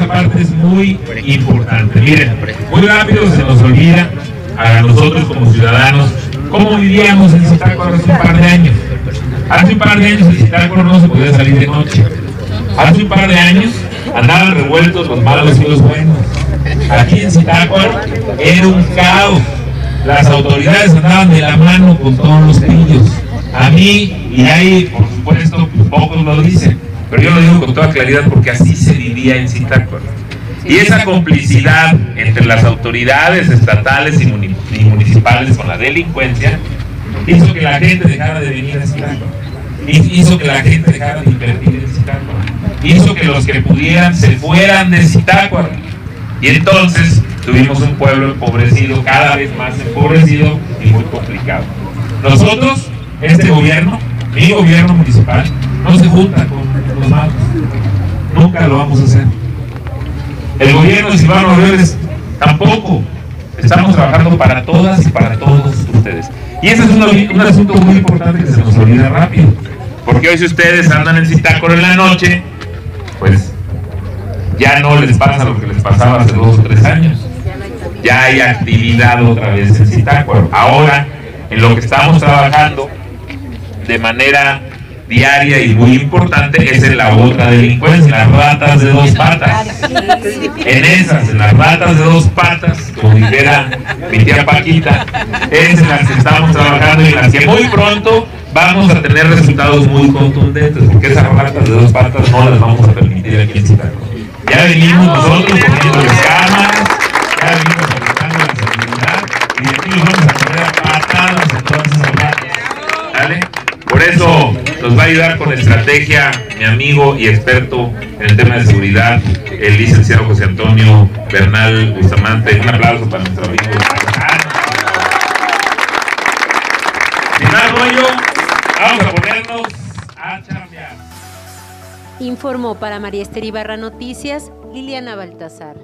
esa parte es muy importante. Miren, muy rápido se nos olvida a nosotros como ciudadanos cómo vivíamos en Zitácuaro hace un par de años. Hace un par de años en Zitácuaro no se podía salir de noche. Hace un par de años andaban revueltos los malos y los buenos. Aquí en Zitácuaro era un caos. Las autoridades andaban de la mano con todos los pillos. A mí, y ahí por supuesto pocos lo dicen, pero yo lo digo con toda claridad porque así se vivía en Zitácuaro. Y esa complicidad entre las autoridades estatales y municipales con la delincuencia hizo que la gente dejara de venir a Zitácuaro, hizo que la gente dejara de invertir en Zitácuaro, hizo que los que pudieran se fueran de Zitácuaro. Y entonces tuvimos un pueblo empobrecido, cada vez más empobrecido y muy complicado. Nosotros, este gobierno, mi gobierno municipal, no se junta con los malos. Nunca lo vamos a hacer. El gobierno de Silvano Aureoles tampoco. Estamos trabajando para todas y para todos ustedes. Y ese es un asunto muy importante que se nos olvida rápido. Porque hoy si ustedes andan en Zitácuaro en la noche, pues ya no les pasa lo que les pasaba hace 2 o 3 años. Ya hay actividad otra vez en Zitácuaro. Ahora, en lo que estamos trabajando de manera diaria y muy importante es en la otra delincuencia, las ratas de 2 patas. En las ratas de 2 patas, como dijera mi tía Paquita, es en las que estamos trabajando y en las que muy pronto vamos a tener resultados muy contundentes, porque esas ratas de 2 patas no las vamos a permitir aquí en Zitácuaro. Ya venimos nosotros poniéndoles cámaras, ya venimos aumentando la seguridad y de aquí los vamos a poner a patadas en todas esas ratas. ¿Vale? Por eso nos va a ayudar con estrategia mi amigo y experto en el tema de seguridad, el licenciado José Antonio Bernal Bustamante. Un aplauso para nuestro amigo. Sin más rollo, vamos a ponernos a chambear. Informó para María Esther Ibarra Noticias, Liliana Baltazar.